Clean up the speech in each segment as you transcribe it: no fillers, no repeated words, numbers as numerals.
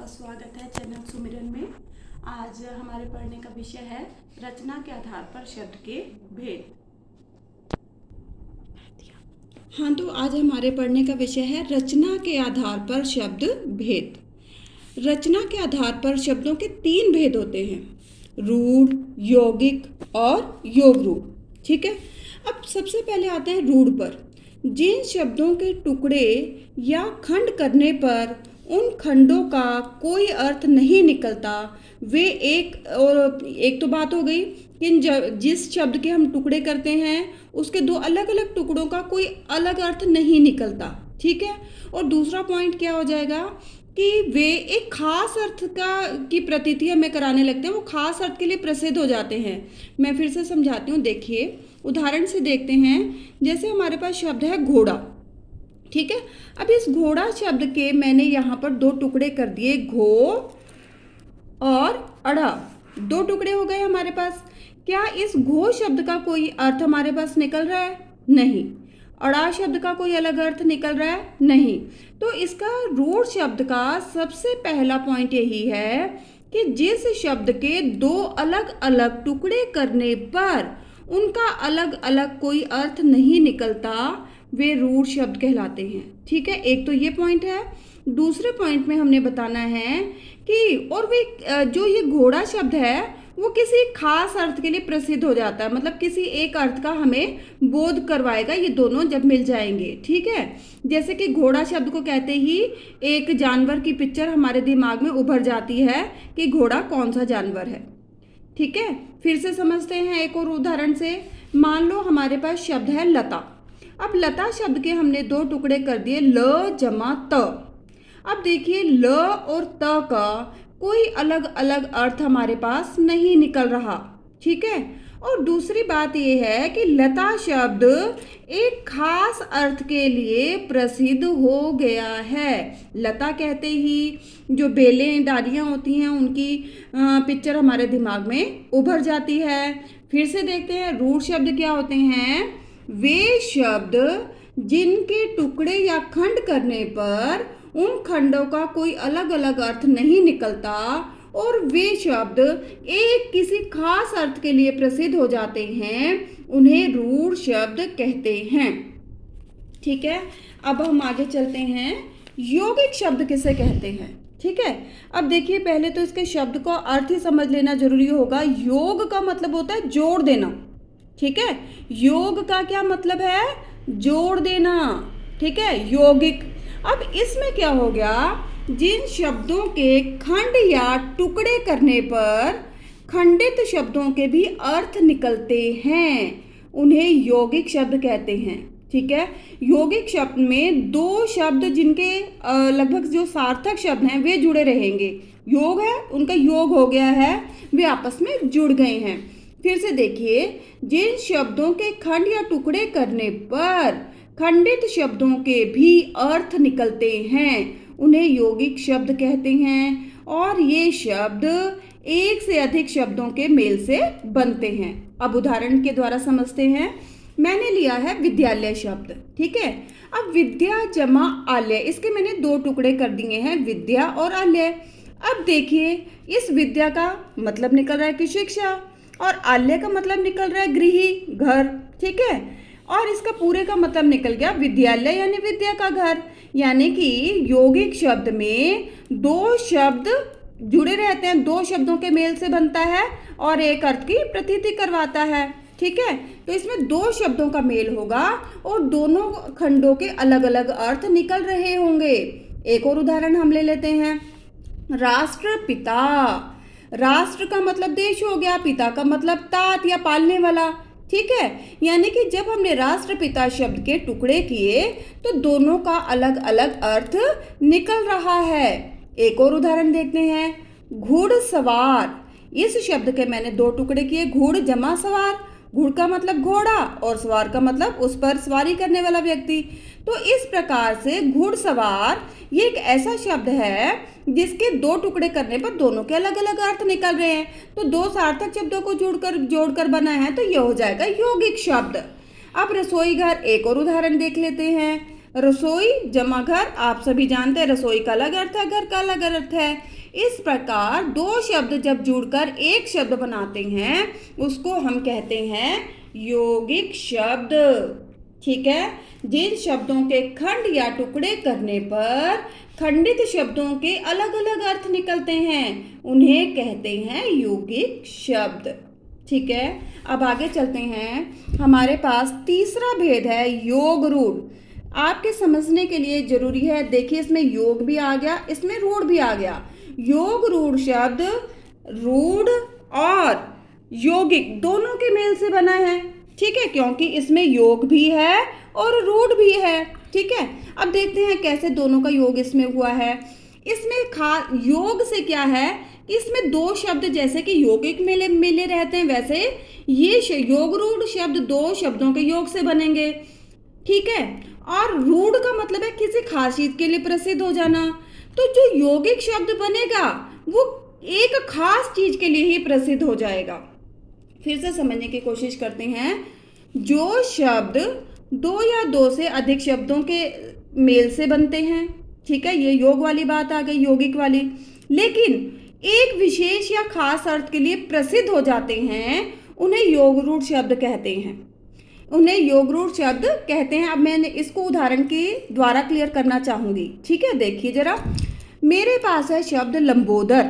आपका स्वागत है चैनल सुमिरन में। आज हमारे पढ़ने का विषय है रचना के आधार पर शब्द के भेद। हाँ, तो आज हमारे पढ़ने का विषय है रचना के आधार पर शब्द भेद। रचना के आधार पर शब्दों के 3 भेद होते हैं, रूढ़, यौगिक और योग रूढ़। ठीक है, अब सबसे पहले आते हैं रूढ़ पर। जिन शब्दों के टुकड़े या खंड करने पर उन खंडों का कोई अर्थ नहीं निकलता, वे एक तो बात हो गई कि जिस शब्द के हम टुकड़े करते हैं उसके 2 अलग अलग टुकड़ों का कोई अलग अर्थ नहीं निकलता। ठीक है, और दूसरा पॉइंट क्या हो जाएगा कि वे एक खास अर्थ की प्रतीति हमें कराने लगते हैं, वो खास अर्थ के लिए प्रसिद्ध हो जाते हैं। मैं फिर से समझाती हूँ, देखिए उदाहरण से देखते हैं। जैसे हमारे पास शब्द है घोड़ा। ठीक है, अब इस घोड़ा शब्द के मैंने यहाँ पर 2 टुकड़े कर दिए, घो और अड़ा। 2 टुकड़े हो गए हमारे पास। क्या इस घो शब्द का कोई अर्थ हमारे पास निकल रहा है? नहीं। अड़ा शब्द का कोई अलग अर्थ निकल रहा है? नहीं। तो इसका रूढ़ शब्द का सबसे पहला पॉइंट यही है कि जिस शब्द के 2 अलग अलग टुकड़े करने पर उनका अलग अलग कोई अर्थ नहीं निकलता, वे रूढ़ शब्द कहलाते हैं। ठीक है, एक तो ये पॉइंट है। दूसरे पॉइंट में हमने बताना है कि और वे जो ये घोड़ा शब्द है वो किसी खास अर्थ के लिए प्रसिद्ध हो जाता है, मतलब किसी एक अर्थ का हमें बोध करवाएगा ये दोनों जब मिल जाएंगे। ठीक है, जैसे कि घोड़ा शब्द को कहते ही एक जानवर की पिक्चर हमारे दिमाग में उभर जाती है कि घोड़ा कौन सा जानवर है। ठीक है, फिर से समझते हैं एक और उदाहरण से। मान लो हमारे पास शब्द है लता। अब लता शब्द के हमने 2 टुकड़े कर दिए, ल जमा त। अब देखिए ल और त का कोई अलग अलग अर्थ हमारे पास नहीं निकल रहा। ठीक है, और दूसरी बात यह है कि लता शब्द एक खास अर्थ के लिए प्रसिद्ध हो गया है। लता कहते ही जो बेलें डालियाँ होती हैं उनकी पिक्चर हमारे दिमाग में उभर जाती है। फिर से देखते हैं रूढ़ शब्द क्या होते हैं। वे शब्द जिनके टुकड़े या खंड करने पर उन खंडों का कोई अलग अलग अर्थ नहीं निकलता और वे शब्द एक किसी खास अर्थ के लिए प्रसिद्ध हो जाते हैं, उन्हें रूढ़ शब्द कहते हैं। ठीक है, अब हम आगे चलते हैं। यौगिक शब्द किसे कहते हैं? ठीक है, अब देखिए पहले तो इसके शब्द को अर्थ ही समझ लेना जरूरी होगा। योग का मतलब होता है जोड़ देना। ठीक है, योग का क्या मतलब है? जोड़ देना। ठीक है, यौगिक। अब इसमें क्या हो गया, जिन शब्दों के खंड या टुकड़े करने पर खंडित शब्दों के भी अर्थ निकलते हैं, उन्हें यौगिक शब्द कहते हैं। ठीक है, यौगिक शब्द में 2 शब्द जिनके लगभग जो सार्थक शब्द हैं वे जुड़े रहेंगे। योग है, उनका योग हो गया है, वे आपस में जुड़ गए हैं। फिर से देखिए, जिन शब्दों के खंड या टुकड़े करने पर खंडित शब्दों के भी अर्थ निकलते हैं, उन्हें यौगिक शब्द कहते हैं। और ये शब्द एक से अधिक शब्दों के मेल से बनते हैं। अब उदाहरण के द्वारा समझते हैं। मैंने लिया है विद्यालय शब्द। ठीक है, अब विद्या जमा आलय, इसके मैंने 2 टुकड़े कर दिए हैं, विद्या और आलय। अब देखिए इस विद्या का मतलब निकल रहा है कि शिक्षा, और आलय का मतलब निकल रहा है गृही, घर। ठीक है, और इसका पूरे का मतलब निकल गया विद्यालय यानी विद्या का घर। यानी कि यौगिक शब्द में 2 शब्द जुड़े रहते हैं, 2 शब्दों के मेल से बनता है और एक अर्थ की प्रतीति करवाता है। ठीक है, तो इसमें 2 शब्दों का मेल होगा और दोनों खंडों के अलग अलग अर्थ निकल रहे होंगे। एक और उदाहरण हम ले लेते हैं। राष्ट्रपिता, राष्ट्र का मतलब देश हो गया, पिता का मतलब तात या पालने वाला। ठीक है, यानी कि जब हमने राष्ट्रपिता शब्द के टुकड़े किए तो दोनों का अलग अलग अर्थ निकल रहा है। एक और उदाहरण देखते हैं। घुड़सवार, इस शब्द के मैंने 2 टुकड़े किए, घुड़ जमा सवार। घुड़ का मतलब घोड़ा और सवार का मतलब उस पर सवारी करने वाला व्यक्ति। तो इस प्रकार से घुड़सवार ये एक ऐसा शब्द है जिसके 2 टुकड़े करने पर दोनों के अलग अलग अर्थ निकल रहे हैं। तो 2 सार्थक शब्दों को जोड़कर बना है, तो यह हो जाएगा यौगिक शब्द। अब रसोई घर, एक और उदाहरण देख लेते हैं। रसोई जमा घर, आप सभी जानते हैं रसोई का अलग अर्थ है, घर का अलग अर्थ है। इस प्रकार दो शब्द जब जुड़कर एक शब्द बनाते हैं उसको हम कहते हैं यौगिक शब्द। ठीक है, जिन शब्दों के खंड या टुकड़े करने पर खंडित शब्दों के अलग अलग अर्थ निकलते हैं उन्हें कहते हैं यौगिक शब्द। ठीक है, अब आगे चलते हैं। हमारे पास तीसरा भेद है योग रूढ़। आपके समझने के लिए जरूरी है, देखिए इसमें योग भी आ गया, इसमें रूढ़ भी आ गया। योग रूढ़ शब्द रूढ़ और यौगिक दोनों के मेल से बना है। ठीक है, क्योंकि इसमें योग भी है और रूढ़ भी है। ठीक है, अब देखते हैं कैसे दोनों का योग इसमें हुआ है। इसमें योग से क्या है, इसमें दो शब्द जैसे कि यौगिक मिले रहते हैं, वैसे ये योग रूढ़ शब्द दो शब्दों के योग से बनेंगे। ठीक है, और रूढ़ का मतलब है किसी खास चीज के लिए प्रसिद्ध हो जाना। तो जो यौगिक शब्द बनेगा वो एक खास चीज के लिए ही प्रसिद्ध हो जाएगा। फिर से समझने की कोशिश करते हैं। जो शब्द दो या दो से अधिक शब्दों के मेल से बनते हैं, ठीक है, ये योग वाली बात आ गई, यौगिक वाली, लेकिन एक विशेष या खास अर्थ के लिए प्रसिद्ध हो जाते हैं उन्हें योग रूढ़ शब्द कहते हैं। उन्हें योग रूढ़ शब्द कहते हैं। अब मैंने इसको उदाहरण के द्वारा क्लियर करना चाहूंगी। ठीक है, देखिए जरा, मेरे पास है शब्द लंबोदर।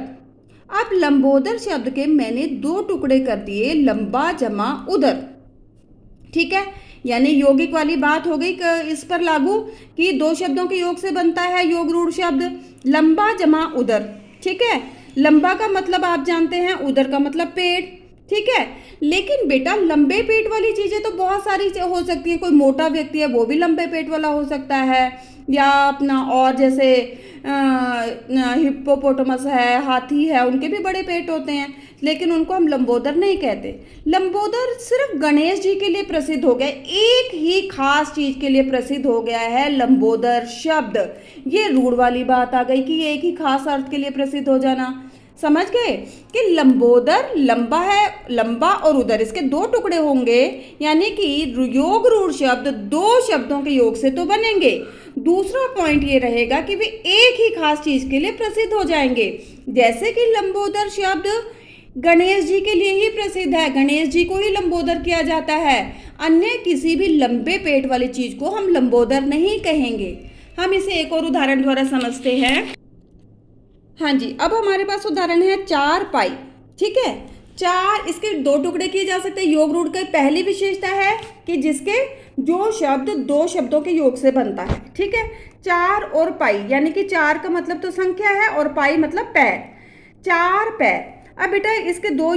अब लंबोदर शब्द के मैंने दो टुकड़े कर दिए, लंबा जमा उदर। ठीक है, यानी यौगिक वाली बात हो गई इस पर लागू कि दो शब्दों के योग से बनता है योग रूढ़ शब्द, लंबा जमा उदर। ठीक है, लंबा का मतलब आप जानते हैं, उदर का मतलब पेट। ठीक है, लेकिन बेटा लंबे पेट वाली चीजें तो बहुत सारी हो सकती है। कोई मोटा व्यक्ति है वो भी लंबे पेट वाला हो सकता है, या अपना और जैसे हिप्पोपोटामस है, हाथी है, उनके भी बड़े पेट होते हैं, लेकिन उनको हम लंबोदर नहीं कहते। लंबोदर सिर्फ गणेश जी के लिए प्रसिद्ध हो गया, एक ही खास चीज के लिए प्रसिद्ध हो गया है लंबोदर शब्द। ये रूढ़ वाली बात आ गई कि एक ही खास अर्थ के लिए प्रसिद्ध हो जाना। समझ गए कि लंबोदर लंबा है, लंबा और उदर इसके दो टुकड़े होंगे, यानी कि योग रूढ़ शब्द दो शब्दों के योग से तो बनेंगे। दूसरा पॉइंट ये रहेगा कि वे एक ही खास चीज के लिए प्रसिद्ध हो जाएंगे। जैसे कि लंबोदर शब्द गणेश जी के लिए ही प्रसिद्ध है, गणेश जी को ही लंबोदर किया जाता है, अन्य किसी भी लंबे पेट वाली चीज को हम लंबोदर नहीं कहेंगे। हम इसे एक और उदाहरण द्वारा समझते हैं। हाँ जी, अब हमारे पास उदाहरण है चार पाई। ठीक है, चार, इसके दो टुकड़े किए जा सकते हैं। योग रूढ़ की पहली विशेषता है कि जिसके जो शब्द दो शब्दों के योग से बनता है। ठीक है, चार और पाई, यानी कि चार का मतलब तो संख्या है और पाई मतलब पैर, चार पैर। अब बेटा इसके दो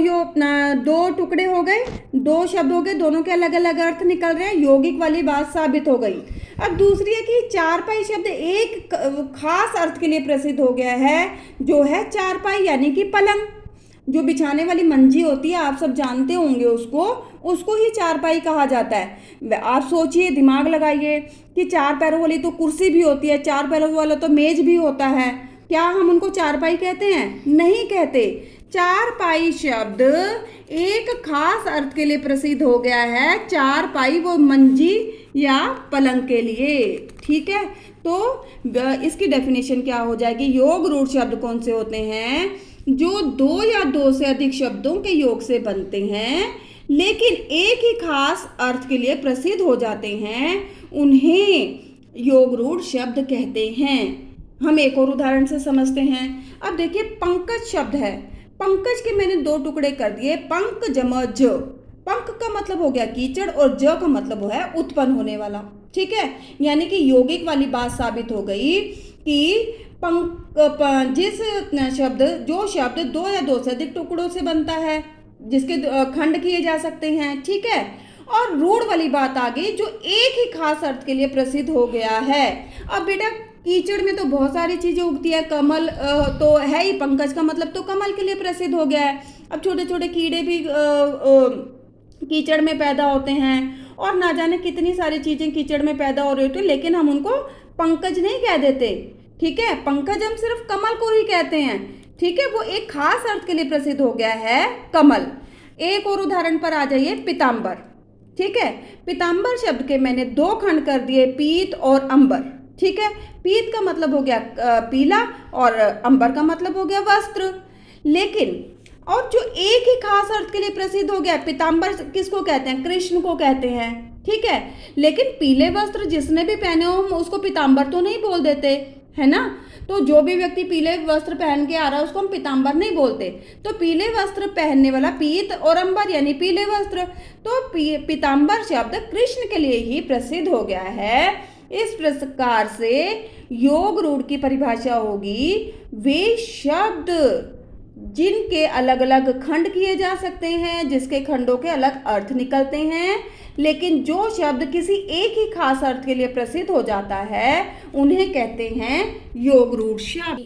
टुकड़े हो गए, दो शब्द हो गए, दोनों के अलग अलग अर्थ निकल रहे हैं, यौगिक वाली बात साबित हो गई। अब दूसरी है कि चारपाई शब्द एक खास अर्थ के लिए प्रसिद्ध हो गया है, जो है चारपाई यानी कि पलंग। जो बिछाने वाली मंजी होती है, आप सब जानते होंगे उसको ही चारपाई कहा जाता है। आप सोचिए, दिमाग लगाइए कि चार पैरों वाली तो कुर्सी भी होती है, चार पैरों वाला तो मेज भी होता है, क्या हम उनको चारपाई कहते हैं? नहीं कहते। चारपाई शब्द एक खास अर्थ के लिए प्रसिद्ध हो गया है, चारपाई वो मंजी या पलंग के लिए। ठीक है, तो इसकी डेफिनेशन क्या हो जाएगी? योग रूढ़ शब्द कौन से होते हैं? जो दो या दो से अधिक शब्दों के योग से बनते हैं लेकिन एक ही खास अर्थ के लिए प्रसिद्ध हो जाते हैं, उन्हें योग रूढ़ शब्द कहते हैं। हम एक और उदाहरण से समझते हैं। अब देखिए, पंकज शब्द है, पंकज के मैंने दो टुकड़े कर दिए, पंक जमा ज। पंक का मतलब हो गया कीचड़ और ज का मतलब है उत्पन्न होने वाला। ठीक है, यानी कि यौगिक वाली बात साबित हो गई कि जो शब्द दो या दो से अधिक टुकड़ों से बनता है, जिसके खंड किए जा सकते हैं। ठीक है, और रूढ़ वाली बात आ गई जो एक ही खास अर्थ के लिए प्रसिद्ध हो गया है। अब बेटा कीचड़ में तो बहुत सारी चीजें उगती है, कमल तो है ही, पंकज का मतलब तो कमल के लिए प्रसिद्ध हो गया है। अब छोटे छोटे कीड़े भी कीचड़ में पैदा होते हैं और ना जाने कितनी सारी चीजें कीचड़ में पैदा हो रही होती है, लेकिन हम उनको पंकज नहीं कह देते। ठीक है, पंकज हम सिर्फ कमल को ही कहते हैं। ठीक है, वो एक खास अर्थ के लिए प्रसिद्ध हो गया है, कमल। एक और उदाहरण पर आ जाइए, पीताम्बर। ठीक है। पीताम्बर शब्द के मैंने दो खंड कर दिए, पीत और अंबर। ठीक है, पीत का मतलब हो गया पीला और अंबर का मतलब हो गया वस्त्र। लेकिन और जो एक ही खास अर्थ के लिए प्रसिद्ध हो गया, पीताम्बर किसको कहते हैं? कृष्ण को कहते हैं। ठीक है, लेकिन पीले वस्त्र जिसने भी पहने हो हम उसको पीताम्बर तो नहीं बोल देते, है ना। तो जो भी व्यक्ति पीले वस्त्र पहन के आ रहा है उसको हम पीताम्बर नहीं बोलते। तो पीले वस्त्र पहनने वाला पीत और अंबर यानी पीले वस्त्र। तो पीताम्बर शब्द कृष्ण के लिए ही प्रसिद्ध हो गया है। इस प्रकार से योग रूढ़ की परिभाषा होगी वे शब्द जिनके अलग अलग खंड किए जा सकते हैं, जिसके खंडों के अलग अर्थ निकलते हैं, लेकिन जो शब्द किसी एक ही खास अर्थ के लिए प्रसिद्ध हो जाता है उन्हें कहते हैं योग रूढ़ शब्द।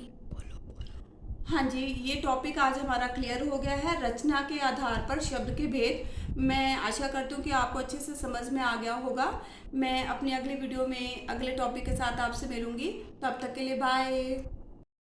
हाँ जी, ये टॉपिक आज हमारा क्लियर हो गया है, रचना के आधार पर शब्द के भेद। मैं आशा करती हूँ कि आपको अच्छे से समझ में आ गया होगा। मैं अपनी अगली वीडियो में अगले टॉपिक के साथ आपसे मिलूंगी। तब तक के लिए बाय।